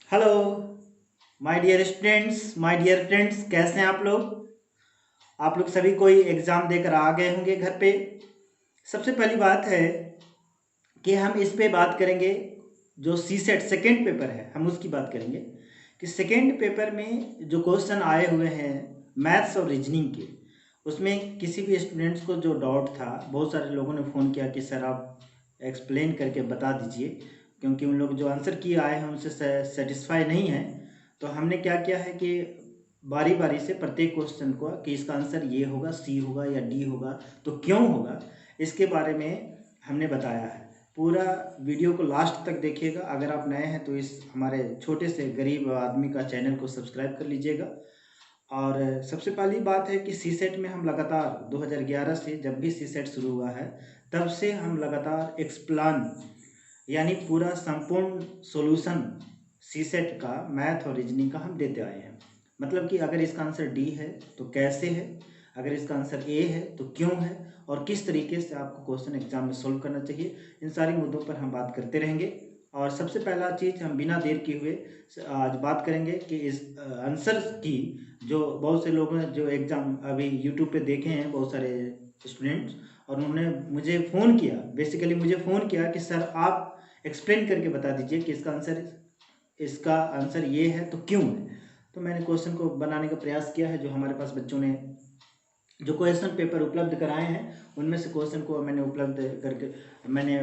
Hello my dear students, my dear friends, कैसे हैं आप लोग सभी कोई एग्ज़ाम देकर आ गए होंगे घर पे। सबसे पहली बात है कि हम इस पे बात करेंगे। जो सी सेट सेकेंड पेपर है हम उसकी बात करेंगे कि सेकेंड पेपर में जो क्वेश्चन आए हुए हैं मैथ्स और रीजनिंग के, उसमें किसी भी स्टूडेंट्स को जो डाउट था, बहुत सारे लोगों ने फ़ोन किया कि सर आप एक्सप्लेन करके बता दीजिए, क्योंकि उन लोग जो आंसर किए आए हैं उनसे सेटिस्फाई नहीं है। तो हमने क्या किया है कि बारी बारी से प्रत्येक क्वेश्चन को कि इसका आंसर ये होगा, सी होगा या डी होगा, तो क्यों होगा, इसके बारे में हमने बताया है। पूरा वीडियो को लास्ट तक देखिएगा। अगर आप नए हैं तो इस हमारे छोटे से गरीब आदमी का चैनल को सब्सक्राइब कर लीजिएगा। और सबसे पहली बात है कि सी सेट में हम लगातार 2011 से जब भी सी सेट शुरू हुआ है तब से हम लगातार एक्सप्लान यानी पूरा संपूर्ण सॉल्यूशन सी सेट का मैथ और रीजनिंग का हम देते आए हैं। मतलब कि अगर इसका आंसर डी है तो कैसे है, अगर इसका आंसर ए है तो क्यों है, और किस तरीके से आपको क्वेश्चन एग्जाम में सोल्व करना चाहिए, इन सारी मुद्दों पर हम बात करते रहेंगे। और सबसे पहला चीज़ हम बिना देर किए हुए आज बात करेंगे कि इस आंसर की, जो बहुत से लोगों ने जो एग्ज़ाम अभी यूट्यूब पे देखे हैं, बहुत सारे स्टूडेंट्स, और उन्होंने मुझे फ़ोन किया, बेसिकली मुझे फ़ोन किया कि सर आप एक्सप्लेन करके बता दीजिए कि इसका आंसर ये है तो क्यों है। तो मैंने क्वेश्चन को बनाने का प्रयास किया है। जो हमारे पास बच्चों ने जो क्वेश्चन पेपर उपलब्ध कराए हैं उनमें से क्वेश्चन को मैंने उपलब्ध करके मैंने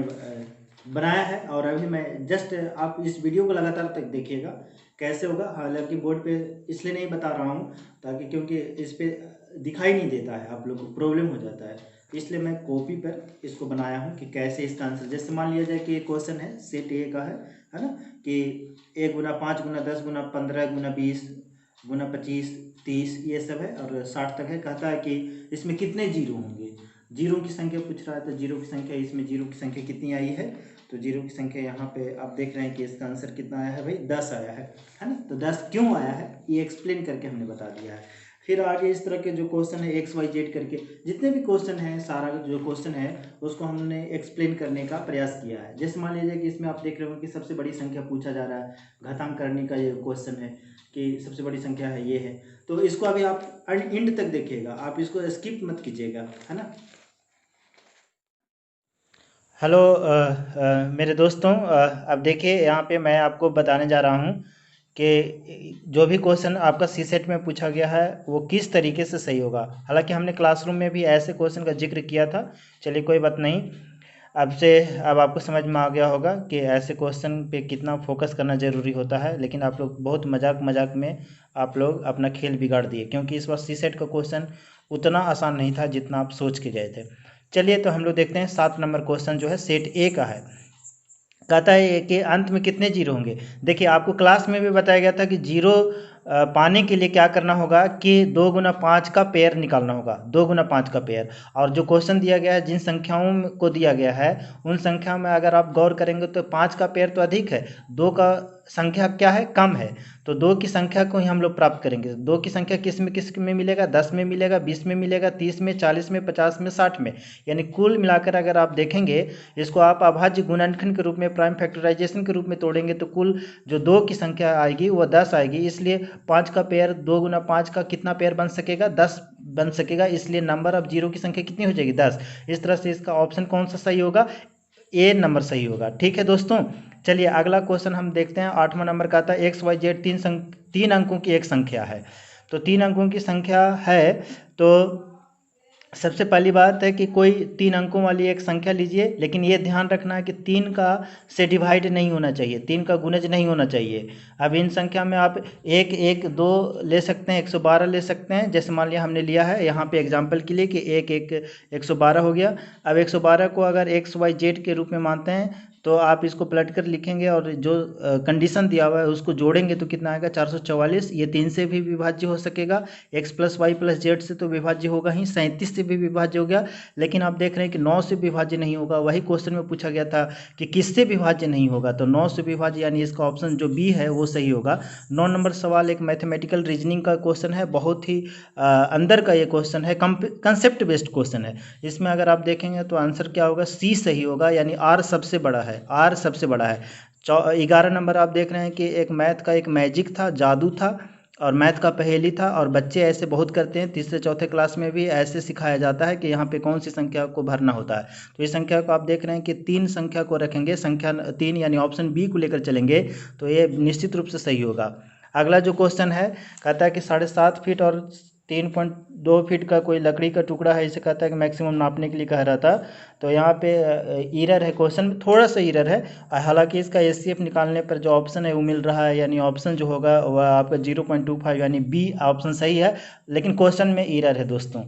बनाया है। और अभी मैं जस्ट, आप इस वीडियो को लगातार तक देखिएगा कैसे होगा। हालांकि बोर्ड पे इसलिए नहीं बता रहा हूँ ताकि, क्योंकि इस पे दिखाई नहीं देता है, आप लोग को प्रॉब्लम हो जाता है, इसलिए मैं कॉपी पर इसको बनाया हूँ कि कैसे इसका आंसर। जैसे मान लिया जाए कि ये क्वेश्चन है सेट ए का है ना, कि 1 × 5 × 10 × 20 × 25 30 ये सब है और 60 तक है। कहता है कि इसमें कितने जीरो होंगे, जीरो की संख्या पूछ रहा है, तो जीरो की संख्या, इसमें जीरो की संख्या कितनी आई है, तो जीरो की संख्या यहाँ पे आप देख रहे हैं कि इसका आंसर कितना आया है भाई, 10 आया है ना। तो 10 क्यों आया है ये एक्सप्लेन करके हमने बता दिया है। फिर आगे इस तरह के जो क्वेश्चन है एक्स वाई जेड करके, जितने भी क्वेश्चन हैं, सारा जो क्वेश्चन है उसको हमने एक्सप्लेन करने का प्रयास किया है। जैसे मान लीजिए कि इसमें आप देख रहे हो कि सबसे बड़ी संख्या पूछा जा रहा है, घातांक करने का ये क्वेश्चन है कि सबसे बड़ी संख्या है ये है। तो इसको अभी आप एंड तक देखिएगा, आप इसको स्किप मत कीजिएगा, है ना। हेलो मेरे दोस्तों, अब देखिए यहाँ पे मैं आपको बताने जा रहा हूँ कि जो भी क्वेश्चन आपका सी सेट में पूछा गया है वो किस तरीके से सही होगा। हालांकि हमने क्लासरूम में भी ऐसे क्वेश्चन का जिक्र किया था, चलिए कोई बात नहीं। अब आपको समझ में आ गया होगा कि ऐसे क्वेश्चन पे कितना फोकस करना ज़रूरी होता है। लेकिन आप लोग बहुत मजाक मजाक में आप लोग अपना खेल बिगाड़ दिए, क्योंकि इस बार सी सेट का क्वेश्चन उतना आसान नहीं था जितना आप सोच के गए थे। चलिए तो हम लोग देखते हैं 7 नंबर क्वेश्चन जो है सेट ए का है। कहता है कि अंत में कितने जीरो होंगे। देखिए आपको क्लास में भी बताया गया था कि जीरो पाने के लिए क्या करना होगा कि 2 × 5 का पेयर निकालना होगा, 2 × 5 का पेयर। और जो क्वेश्चन दिया गया है, जिन संख्याओं को दिया गया है उन संख्याओं में अगर आप गौर करेंगे तो 5 का पेयर तो अधिक है, 2 का संख्या क्या है, कम है। तो 2 की संख्या को ही हम लोग प्राप्त करेंगे। 2 की संख्या किस में मिलेगा, 10 में मिलेगा, 20 में मिलेगा, 30 में, 40 में, 50 में, 60 में। यानी कुल मिलाकर अगर आप देखेंगे, इसको आप अभाज्य गुणनखंड के रूप में, प्राइम फैक्टराइजेशन के रूप में तोड़ेंगे तो कुल जो 2 की संख्या आएगी वो 10 आएगी। इसलिए 5 का पेयर, 2 × 5 का कितना पेयर बन सकेगा, 10 बन सकेगा। इसलिए नंबर ऑफ जीरो की संख्या कितनी हो जाएगी, 10। इस तरह से इसका ऑप्शन कौन सा सही होगा, ए नंबर सही होगा। ठीक है दोस्तों, चलिए अगला क्वेश्चन हम देखते हैं। 8वां नंबर का आता है एक्स वाई जेड तीन अंकों की एक संख्या है। तो 3 अंकों की संख्या है, तो सबसे पहली बात है कि कोई 3 अंकों वाली एक संख्या लीजिए, लेकिन ये ध्यान रखना है कि 3 का से डिवाइड नहीं होना चाहिए, 3 का गुणज नहीं होना चाहिए। अब इन संख्या में आप 1 1 2 ले सकते हैं, 112 ले सकते हैं। जैसे मान लिया हमने लिया है यहाँ पे एग्जांपल के लिए कि 1 1 112 हो गया। अब 112 को अगर एक्स वाई जेड के रूप में मानते हैं तो आप इसको पलट कर लिखेंगे और जो कंडीशन दिया हुआ है उसको जोड़ेंगे तो कितना आएगा, 444। ये 3 से भी विभाज्य हो सकेगा, x + y + z से तो विभाज्य होगा ही, 37 से भी विभाज्य हो गया। लेकिन आप देख रहे हैं कि 9 से विभाज्य नहीं होगा। वही क्वेश्चन में पूछा गया था कि किससे विभाज्य नहीं होगा, तो 9 से विभाज्य, यानी इसका ऑप्शन जो बी है वो सही होगा। 9 नंबर सवाल एक मैथमेटिकल रीजनिंग का क्वेश्चन है, बहुत ही अंदर का ये क्वेश्चन है, कंसेप्ट बेस्ड क्वेश्चन है। इसमें अगर आप देखेंगे तो आंसर क्या होगा, सी सही होगा, यानी आर सबसे बड़ा है, आर सबसे बड़ा है। 11 नंबर आप देख रहे हैं कि एक मैथ का एक मैजिक था, जादू था और मैथ का पहेली था। और बच्चे ऐसे बहुत करते हैं, तीसरे चौथे क्लास में भी ऐसे सिखाया जाता है कि यहाँ पे कौन सी संख्या को भरना होता है। तो इस संख्या को आप देख रहे हैं कि 3 संख्या को रखेंगे, संख्या 3 यानी ऑप्शन बी को लेकर चलेंगे तो ये निश्चित रूप से सही होगा। अगला जो क्वेश्चन है कहता है कि 7.5 फीट और 3.2 फीट का कोई लकड़ी का टुकड़ा है, इसे कहता है कि मैक्सिमम नापने के लिए कह रहा था। तो यहाँ पे ईरर है, क्वेश्चन में थोड़ा सा ईरर है। हालांकि इसका एचसीएफ निकालने पर जो ऑप्शन है वो मिल रहा है, यानी ऑप्शन जो होगा वह आपका 0.25 यानी बी ऑप्शन सही है, लेकिन क्वेश्चन में ईरर है दोस्तों।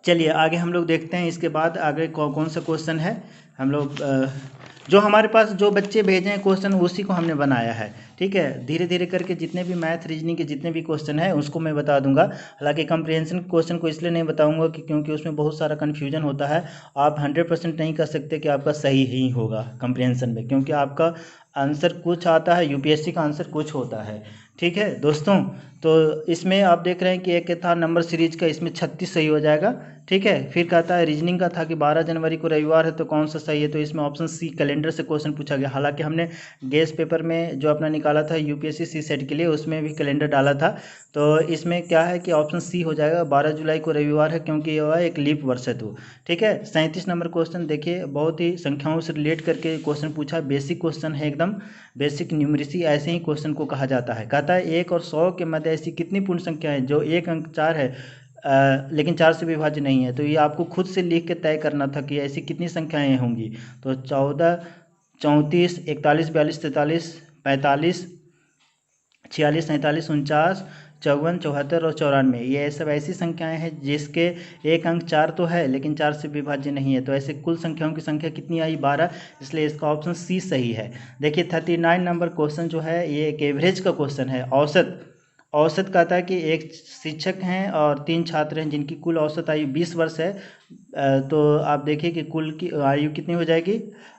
चलिए आगे हम लोग देखते हैं, इसके बाद आगे कौन सा क्वेश्चन है। हम लोग जो हमारे पास जो बच्चे भेजे हैं क्वेश्चन उसी को हमने बनाया है, ठीक है। धीरे धीरे करके जितने भी मैथ रीजनिंग के जितने भी क्वेश्चन हैं उसको मैं बता दूंगा। हालांकि कंप्रिहेंशन क्वेश्चन को इसलिए नहीं बताऊंगा कि क्योंकि उसमें बहुत सारा कन्फ्यूजन होता है। आप 100% नहीं कर सकते कि आपका सही ही होगा कंप्रिहेंशन में, क्योंकि आपका आंसर कुछ आता है, यूपीएससी का आंसर कुछ होता है, ठीक है दोस्तों। तो इसमें आप देख रहे हैं कि एक था नंबर सीरीज का, इसमें 36 सही हो जाएगा, ठीक है। फिर कहता है रीजनिंग का था कि 12 जनवरी को रविवार है तो कौन सा सही है, तो इसमें ऑप्शन सी कैलेंडर से क्वेश्चन पूछा गया। हालांकि हमने गेस पेपर में जो अपना निकाला था यूपीएससी सी सेट के लिए उसमें भी कैलेंडर डाला था। तो इसमें क्या है कि ऑप्शन सी हो जाएगा, 12 जुलाई को रविवार है क्योंकि यह एक लीप वर्ष है तो, ठीक है। 37 नंबर क्वेश्चन देखिए, बहुत ही संख्याओं से रिलेट करके क्वेश्चन पूछा, बेसिक क्वेश्चन है एकदम, बेसिक न्यूमरेसी ऐसे ही क्वेश्चन को कहा जाता है। कहता है 1 और 100 के मध्य ऐसी कितनी पूर्ण संख्या है जो एक अंक 4 है लेकिन 4 से विभाज्य नहीं है। तो ये आपको खुद से लिख के तय करना था कि ऐसी कितनी संख्याएं होंगी। तो 14, 34, 41, 42, 43, 45, 46, 47, 49, 54, 74 और 94, ये सब ऐसी संख्याएं हैं जिसके एक अंक 4 तो है लेकिन 4 से विभाज्य नहीं है। तो ऐसे कुल संख्याओं की संख्या कितनी आई, 12, इसलिए इसका ऑप्शन सी सही है। देखिए 39 नंबर क्वेश्चन जो है ये एक एवरेज का क्वेश्चन है, औसत। औसत कहता है कि एक शिक्षक हैं और 3 छात्र हैं जिनकी कुल औसत आयु 20 वर्ष है। तो आप देखिए कि कुल की आयु कितनी हो जाएगी,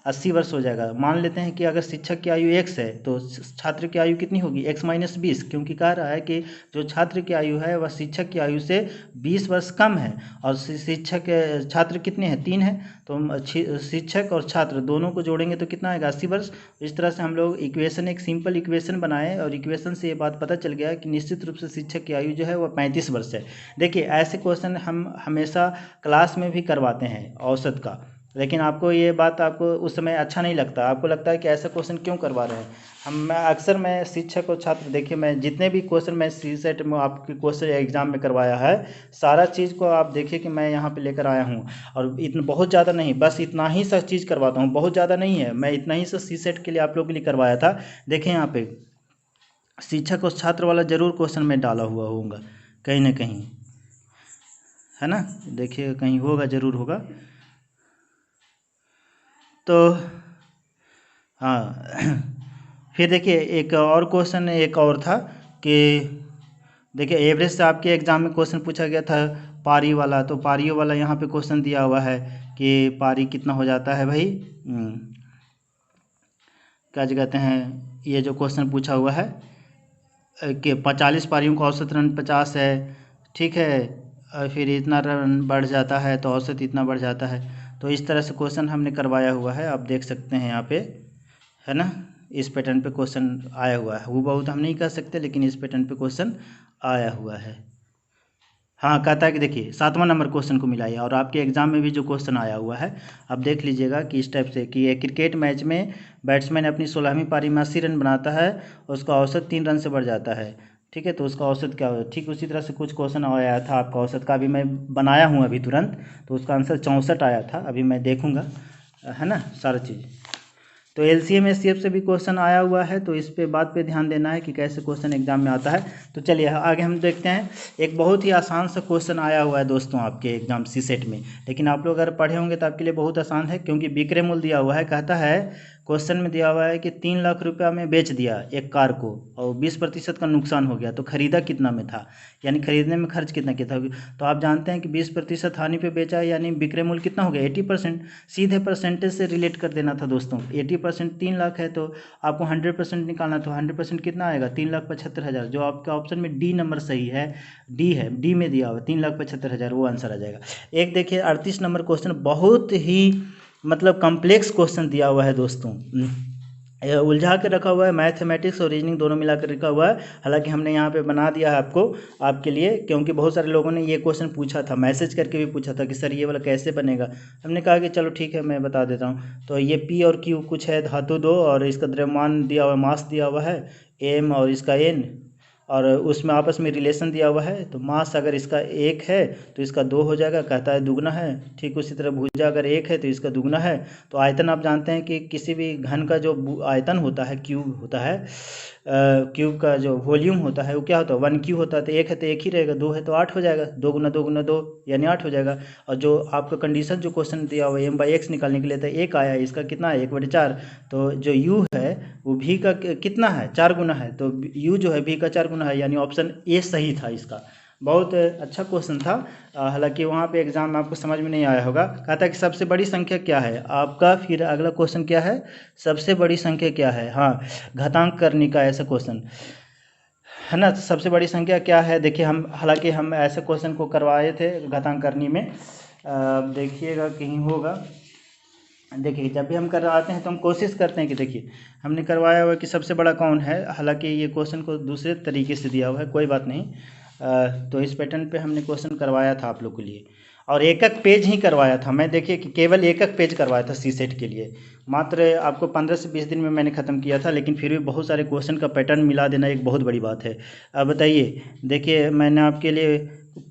80 वर्ष हो जाएगा। मान लेते हैं कि अगर शिक्षक की आयु x है तो छात्र की आयु कितनी होगी, x-20, क्योंकि कह रहा है कि जो छात्र की आयु है वह शिक्षक की आयु से 20 वर्ष कम है। और शिक्षक छात्र कितने हैं, 3 हैं। तो शिक्षक और छात्र दोनों को जोड़ेंगे तो कितना आएगा, 80 वर्ष। इस तरह से हम लोग इक्वेशन, एक सिंपल इक्वेशन बनाए और इक्वेशन से ये बात पता चल गया कि निश्चित रूप से शिक्षक की आयु जो है वह 35 वर्ष है। देखिए ऐसे क्वेश्चन हम हमेशा क्लास में भी करवाते हैं औसत का, लेकिन आपको ये बात आपको उस समय अच्छा नहीं लगता, आपको लगता है कि ऐसा क्वेश्चन क्यों करवा रहे हैं। मैं शिक्षक और छात्र, देखिए मैं जितने भी क्वेश्चन मैं सी सेट में आपके क्वेश्चन एग्जाम में करवाया है सारा चीज़ को आप देखिए कि मैं यहाँ पे लेकर आया हूँ। और इतना बहुत ज़्यादा नहीं, बस इतना ही सा चीज़ करवाता हूँ, बहुत ज़्यादा नहीं है। मैं इतना ही सा सी सेट के लिए आप लोगों के लिए करवाया था। देखिए यहाँ पे शिक्षक और छात्र वाला जरूर क्वेश्चन में डाला हुआ होगा कहीं ना कहीं, है ना। देखिए कहीं होगा, जरूर होगा। तो हाँ फिर देखिए एक और क्वेश्चन, एक और था कि देखिए एवरेज से आपके एग्जाम में क्वेश्चन पूछा गया था पारी वाला। तो पारियों वाला यहाँ पे क्वेश्चन दिया हुआ है कि पारी कितना हो जाता है भाई, क्या कहते हैं, ये जो क्वेश्चन पूछा हुआ है कि 45 पारियों का औसत रन 50 है, ठीक है। और फिर इतना रन बढ़ जाता है तो औसत इतना बढ़ जाता है। तो इस तरह से क्वेश्चन हमने करवाया हुआ है, आप देख सकते हैं यहाँ पे, है ना। इस पैटर्न पे क्वेश्चन आया हुआ है, वो बहुत हम नहीं कर सकते लेकिन इस पैटर्न पे क्वेश्चन आया हुआ है। हाँ कहता है कि देखिए 7वां नंबर क्वेश्चन को मिलाइए, और आपके एग्जाम में भी जो क्वेश्चन आया हुआ है आप देख लीजिएगा कि इस टाइप से कि एक क्रिकेट मैच में बैट्समैन अपनी 16वीं पारी में 80 रन बनाता है, उसका औसत 3 रन से बढ़ जाता है, ठीक है। तो उसका औसत क्या होगा, ठीक उसी तरह से कुछ क्वेश्चन आया था आपका औसत का, अभी मैं बनाया हूँ अभी तुरंत। तो उसका आंसर 64 आया था, अभी मैं देखूँगा, है ना सारा चीज़। तो एलसीएम एचसीएफ से भी क्वेश्चन आया हुआ है, तो इस पे बात पे ध्यान देना है कि कैसे क्वेश्चन एग्जाम में आता है। तो चलिए आगे हम देखते हैं। एक बहुत ही आसान सा क्वेश्चन आया हुआ है दोस्तों आपके एग्जाम सी सेट में, लेकिन आप लोग अगर पढ़े होंगे तो आपके लिए बहुत आसान है, क्योंकि विक्रय मूल्य दिया हुआ है। कहता है क्वेश्चन में दिया हुआ है कि 3 लाख रुपया में बेच दिया एक कार को और 20% का नुकसान हो गया, तो खरीदा कितना में था, यानी खरीदने में खर्च कितना किया था। तो आप जानते हैं कि 20% हानि पे बेचा है, यानी विक्रय मूल्य कितना हो गया, 80%। सीधे परसेंटेज से रिलेट कर देना था दोस्तों। 80% 3 लाख है तो आपको 100% निकालना, तो 100% कितना आएगा, 3,75,000। जो आपका ऑप्शन में डी नंबर सही है, डी है, डी में दिया हुआ 3,75,000, वो आंसर आ जाएगा। एक देखिए 38 नंबर क्वेश्चन, बहुत ही मतलब कॉम्प्लेक्स क्वेश्चन दिया हुआ है दोस्तों। उलझा के रखा हुआ है, मैथमेटिक्स और रीजनिंग दोनों मिला कर रखा हुआ है। हालांकि हमने यहाँ पे बना दिया है आपको, आपके लिए, क्योंकि बहुत सारे लोगों ने ये क्वेश्चन पूछा था, मैसेज करके भी पूछा था कि सर ये वाला कैसे बनेगा। हमने कहा कि चलो ठीक है मैं बता देता हूँ। तो ये पी और क्यू कुछ है, धातु दो, और इसका द्रव्यमान दिया हुआ है, मास दिया हुआ है एम, और इसका एन, और उसमें आपस में रिलेशन दिया हुआ है। तो मास अगर इसका एक है तो इसका दो हो जाएगा, कहता है दुगना है। ठीक उसी तरह भुजा अगर एक है तो इसका दुगना है। तो आयतन आप जानते हैं कि किसी भी घन का जो आयतन होता है, क्यूब होता है, क्यूब का जो वॉल्यूम होता है वो क्या होता है, 1 क्यू होता है। तो एक है तो एक ही रहेगा, दो है तो 8 हो जाएगा, दो गुना दो गुना दो यानी 8 हो जाएगा। और जो आपका कंडीशन जो क्वेश्चन दिया हुआ है m/x निकालने के लिए, तो एक आया, इसका कितना है 1/4। तो जो u है वो v का कितना है, 4 गुना है। तो u जो है v का 4 गुना है, यानी ऑप्शन ए सही था इसका। बहुत अच्छा क्वेश्चन था। हालांकि वहाँ पे एग्जाम में आपको समझ में नहीं आया होगा। कहा था कि सबसे बड़ी संख्या क्या है आपका, फिर अगला क्वेश्चन क्या है, सबसे बड़ी संख्या क्या है। हाँ, घातांक करने का ऐसा क्वेश्चन है ना। तो सबसे बड़ी संख्या क्या है, देखिए हम, हालांकि हम ऐसे क्वेश्चन को करवाए थे घातांक करनी में। देखिएगा कहीं होगा। देखिए जब भी हम करवाते हैं तो हम कोशिश करते हैं कि देखिए हमने करवाया हुआ कि सबसे बड़ा कौन है। हालांकि ये क्वेश्चन को दूसरे तरीके से दिया हुआ है, कोई बात नहीं। तो इस पैटर्न पे हमने क्वेश्चन करवाया था आप लोग के लिए, और एक एक पेज ही करवाया था मैं। देखिए कि केवल एक एक पेज करवाया था सी सेट के लिए। मात्र आपको 15 से 20 दिन में मैंने ख़त्म किया था, लेकिन फिर भी बहुत सारे क्वेश्चन का पैटर्न मिला देना एक बहुत बड़ी बात है। अब बताइए, देखिए मैंने आपके लिए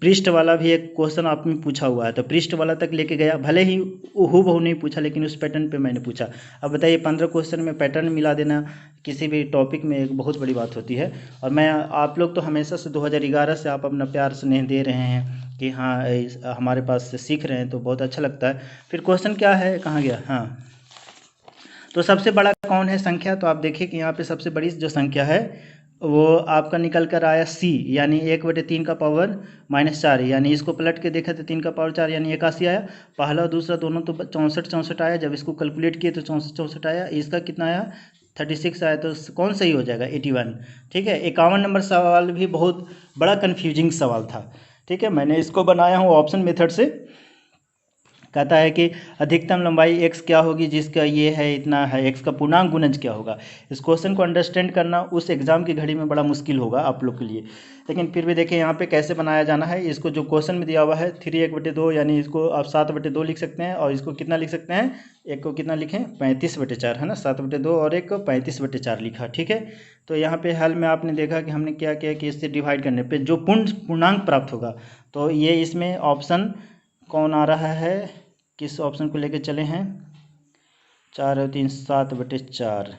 पृष्ठ वाला भी एक क्वेश्चन आपने पूछा हुआ है, तो पृष्ठ वाला तक लेके गया, भले ही हूबहू नहीं पूछा लेकिन उस पैटर्न पे मैंने पूछा। अब बताइए 15 क्वेश्चन में पैटर्न मिला देना किसी भी टॉपिक में एक बहुत बड़ी बात होती है। और मैं, आप लोग तो हमेशा से 2011 से आप अपना प्यार स्नेह दे रहे हैं कि हाँ हमारे पास से सीख रहे हैं, तो बहुत अच्छा लगता है। फिर क्वेश्चन क्या है, कहाँ गया, हाँ, तो सबसे बड़ा कौन है संख्या। तो आप देखिए कि यहाँ पे सबसे बड़ी जो संख्या है वो आपका निकल कर आया सी, यानी 1/3 का पावर -4, यानी इसको पलट के देखा तो 3 का पावर 4 यानी 81 आया। पहला और दूसरा दोनों तो 64 आया, जब इसको कैलकुलेट किए तो 64 आया। इसका कितना आया, 36 आया। तो कौन सही हो जाएगा, 81। ठीक है, 51 नंबर सवाल भी बहुत बड़ा कन्फ्यूजिंग सवाल था। ठीक है, मैंने इसको बनाया हूँ ऑप्शन मेथड से। कहता है कि अधिकतम लंबाई x क्या होगी जिसका ये है इतना है, x का पूर्णांक गुणज क्या होगा। इस क्वेश्चन को अंडरस्टैंड करना उस एग्ज़ाम की घड़ी में बड़ा मुश्किल होगा आप लोग के लिए, लेकिन फिर भी देखिए यहाँ पे कैसे बनाया जाना है। इसको जो क्वेश्चन में दिया हुआ है 3/1/2, यानी इसको आप 7/2 लिख सकते हैं, और इसको कितना लिख सकते हैं, एक को कितना लिखें 35/4, है ना, 7/2 और एक को 35/4 लिखा। ठीक है, तो यहाँ पे हल में आपने देखा कि हमने क्या किया कि इससे डिवाइड करने पे जो पूर्णांक प्राप्त होगा, तो ये इसमें ऑप्शन कौन आ रहा है, किस ऑप्शन को लेके चले हैं, 4 और 3 7/4,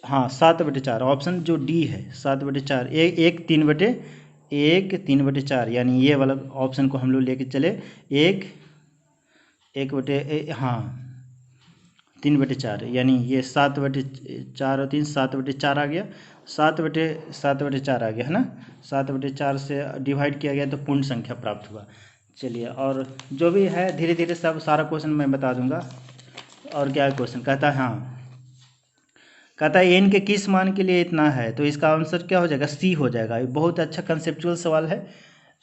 हाँ 7/4 ऑप्शन जो डी है, 7/4, एक 3/4, यानी ये वाला ऑप्शन को हम लोग लेके चले, हाँ 3/4, यानी ये 7/4 और 3 7/4 आ गया, 7/4 आ गया, है ना। 7/4 से डिवाइड किया गया तो पूर्ण संख्या प्राप्त हुआ। चलिए, और जो भी है धीरे धीरे सब सारा क्वेश्चन मैं बता दूंगा। और क्या क्वेश्चन कहता है, हाँ कहता है एन के किस मान के लिए इतना है, तो इसका आंसर क्या हो जाएगा, सी हो जाएगा। ये बहुत अच्छा कंसेप्चुअल सवाल है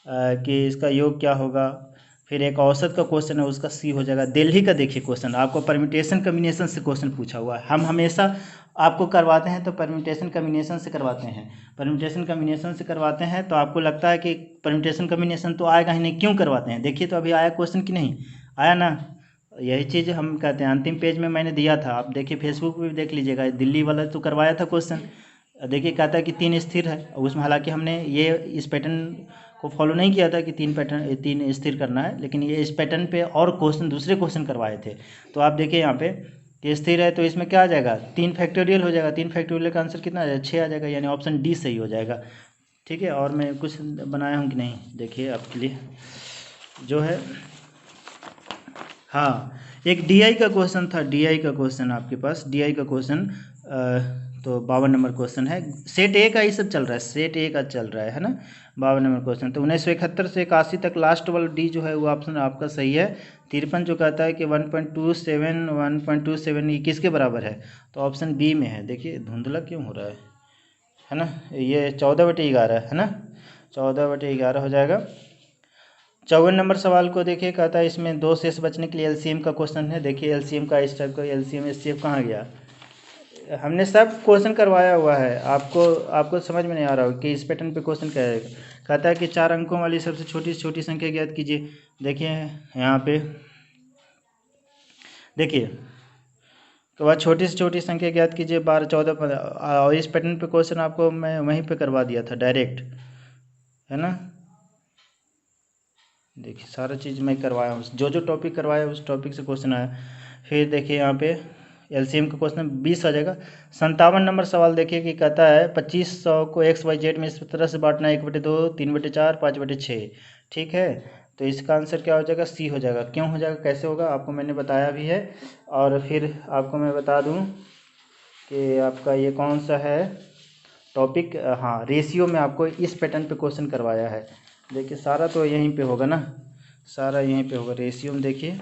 कि इसका योग क्या होगा। फिर एक औसत का क्वेश्चन है, उसका सी हो जाएगा। दिल्ली का देखिए क्वेश्चन, आपको परम्यूटेशन कम्बिनेशन से क्वेश्चन पूछा हुआ है। हम हमेशा आपको करवाते हैं तो परम्यूटेशन कम्बिनेशन से करवाते हैं, परम्यूटेशन कम्बिनेशन से करवाते हैं। तो आपको लगता है कि परम्यूटेशन कम्बिनेशन तो आएगा ही नहीं, क्यों करवाते हैं। देखिए तो अभी आया क्वेश्चन कि नहीं आया ना, यही चीज़ हम कहते हैं। अंतिम पेज में मैंने दिया था, आप देखिए फेसबुक पे भी देख लीजिएगा, दिल्ली वाला तो करवाया था क्वेश्चन। देखिए कहता है कि 3 स्थिर है, उसमें हालांकि हमने ये इस पैटर्न को फॉलो नहीं किया था कि 3 स्थिर करना है, लेकिन ये इस पैटर्न पे और क्वेश्चन दूसरे क्वेश्चन करवाए थे। तो आप देखिए यहाँ पे कि स्थिर है, तो इसमें क्या आ जाएगा, 3 फैक्टोरियल हो जाएगा। 3 फैक्टोरियल का आंसर कितना आ जाएगा, 6 आ जाएगा, यानी ऑप्शन डी सही हो जाएगा। ठीक है, और मैं कुछ बनाया हूँ कि नहीं, देखिए आपके लिए जो है, हाँ एक डीआई का क्वेश्चन था, डीआई का क्वेश्चन आपके पास, डीआई का क्वेश्चन तो 52 नंबर क्वेश्चन है। सेट ए का ही सब चल रहा है, सेट ए का चल रहा है ना। 52 नंबर क्वेश्चन, तो 1971 से 81 तक लास्ट वाला डी जो है वो ऑप्शन आपका सही है। 53 जो कहता है कि 1.27 ये किसके बराबर है, तो ऑप्शन बी में है। देखिए धुंधला क्यों हो रहा है ना, ये 14/11 है ना, 14/11 हो जाएगा। 54 नंबर सवाल को देखिए, कहता है इसमें 2 शेष बचने के लिए एलसीएम का क्वेश्चन है। देखिए एलसीएम का इस टाइप का एलसीएम एचसीएफ कहाँ गया, हमने सब क्वेश्चन करवाया हुआ है। आपको आपको समझ में नहीं आ रहा हो कि इस पैटर्न पे क्वेश्चन क्या है। कहता है कि 4 अंकों वाली सबसे छोटी से छोटी संख्या ज्ञात कीजिए। देखिए यहाँ पे देखिए, तो बाद छोटी से छोटी संख्या ज्ञात कीजिए 12, 14, 15। और इस पैटर्न पे क्वेश्चन आपको मैं वहीं पे करवा दिया था डायरेक्ट, है ना। देखिए सारा चीज़ मैं करवाया हूँ, जो जो टॉपिक करवाया उस टॉपिक से क्वेश्चन आया। फिर देखिए यहाँ पे एलसीएम का क्वेश्चन 20 आ जाएगा। 57 नंबर सवाल देखिए कि कहता है 2500 को XYZ में इस तरह से बांटना है 1/2, 3/4, 5/6। ठीक है, तो इसका आंसर क्या हो जाएगा? सी हो जाएगा। क्यों हो जाएगा, कैसे होगा, आपको मैंने बताया भी है। और फिर आपको मैं बता दूँ कि आपका ये कौन सा है टॉपिक। हाँ, रेशियो में आपको इस पैटर्न पे क्वेश्चन करवाया है। देखिए सारा तो यहीं पे होगा ना, सारा यहीं पे होगा। रेशियो में देखिए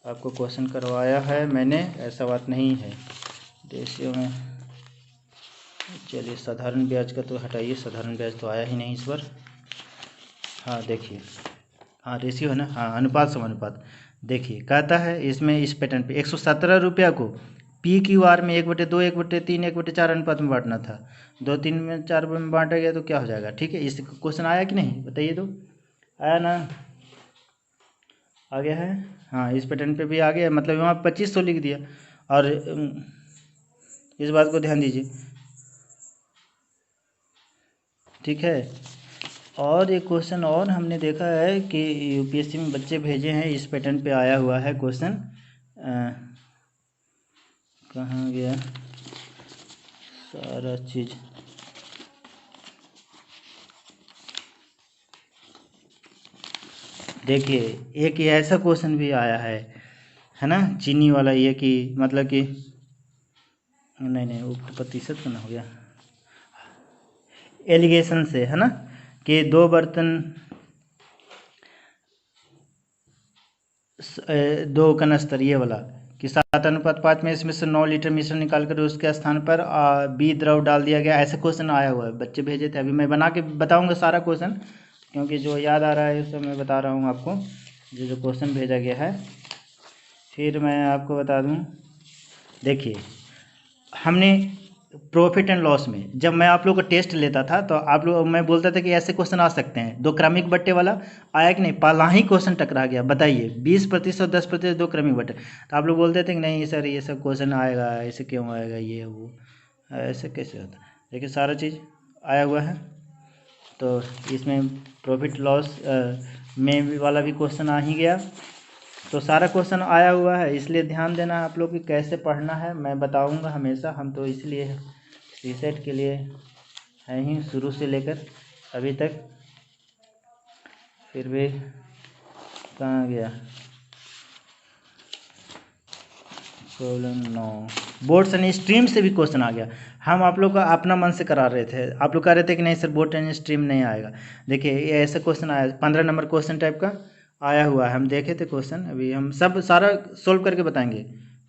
आपको क्वेश्चन करवाया है मैंने, ऐसा बात नहीं है। रेशियो में चलिए साधारण ब्याज का तो हटाइए, साधारण ब्याज तो आया ही नहीं इस बार। हाँ देखिए, हाँ रेशियो है ना, हाँ अनुपात समानुपात। देखिए कहता है इसमें इस पैटर्न पे 117 रुपया को PQR में 1/2, 1/3, 1/4 अनुपात में बांटना था। 2, 3 में 4 में बांटा गया तो क्या हो जाएगा? ठीक है, इस क्वेश्चन आया कि नहीं बताइए तो, आया ना, आ गया है। हाँ इस पैटर्न पे भी आ गया, मतलब वहाँ 2500 लिख दिया। और इस बात को ध्यान दीजिए, ठीक है। और एक क्वेश्चन और हमने देखा है कि यूपीएससी में बच्चे भेजे हैं, इस पैटर्न पे आया हुआ है क्वेश्चन। कहाँ गया सारा चीज़, देखिए एक ये ऐसा क्वेश्चन भी आया है ना, चीनी वाला। ये कि मतलब कि नहीं नहीं, वो प्रतिशत का ना हो गया, एलिगेशन से, है ना, कि 2 बर्तन 2 कनस्तर, ये वाला कि 7:5 में इसमें से 9 लीटर मिश्रण निकाल कर उसके स्थान पर बी द्रव डाल दिया गया। ऐसे क्वेश्चन आया हुआ है, बच्चे भेजे थे। अभी मैं बना के बताऊंगा सारा क्वेश्चन, क्योंकि जो याद आ रहा है उसे मैं बता रहा हूँ आपको, जो जो क्वेश्चन भेजा गया है। फिर मैं आपको बता दूँ, देखिए हमने प्रॉफिट एंड लॉस में जब मैं आप लोग का टेस्ट लेता था तो आप लोग, मैं बोलता था कि ऐसे क्वेश्चन आ सकते हैं। 2 क्रमिक बट्टे वाला आया कि नहीं, पहला ही क्वेश्चन टकरा गया। बताइए 20% 10% 2 क्रमिक बट्टे, तो आप लोग बोलते थे कि नहीं सर ये सब क्वेश्चन आएगा, ऐसे क्यों आएगा, ये वो ऐसे कैसे होता। देखिए सारा चीज़ आया हुआ है। तो इसमें प्रॉफिट लॉस में वाला भी क्वेश्चन आ ही गया। तो सारा क्वेश्चन आया हुआ है, इसलिए ध्यान देना आप लोग कि कैसे पढ़ना है, मैं बताऊंगा हमेशा। हम तो इसलिए सीसेट के लिए हैं ही शुरू से लेकर अभी तक। फिर भी कहाँ गया प्रॉब्लम 9, बोर्ड्स एंड स्ट्रीम से भी क्वेश्चन आ गया। हम आप लोग का अपना मन से करा रहे थे, आप लोग कह रहे थे कि नहीं सर बोर्ड एंड स्ट्रीम नहीं आएगा। देखिए ये ऐसा क्वेश्चन आया, 15 नंबर क्वेश्चन टाइप का आया हुआ है। हम देखे थे क्वेश्चन, अभी हम सब सारा सोल्व करके बताएंगे।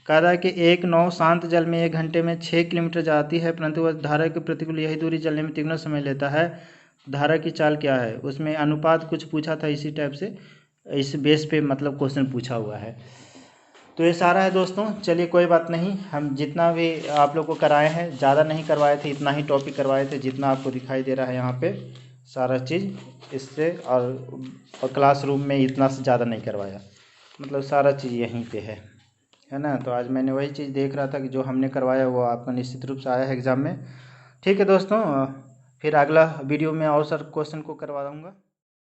कह रहा है कि एक नाव शांत जल में 1 घंटे में 6 किलोमीटर जाती है, परंतु वह धारा के प्रतिकूल यही दूरी चलने में 3 समय लेता है। धारा की चाल क्या है? उसमें अनुपात कुछ पूछा था इसी टाइप से, इस बेस पे मतलब क्वेश्चन पूछा हुआ है। तो ये सारा है दोस्तों। चलिए कोई बात नहीं, हम जितना भी आप लोग को कराए हैं, ज़्यादा नहीं करवाए थे, इतना ही टॉपिक करवाए थे जितना आपको दिखाई दे रहा है यहाँ पे सारा चीज़ इससे। और क्लासरूम में इतना से ज़्यादा नहीं करवाया, मतलब सारा चीज़ यहीं पे है ना। तो आज मैंने वही चीज़ देख रहा था कि जो हमने करवाया वो आपका निश्चित रूप से आया है एग्ज़ाम में। ठीक है दोस्तों, फिर अगला वीडियो में और सर क्वेश्चन को करवा दूँगा।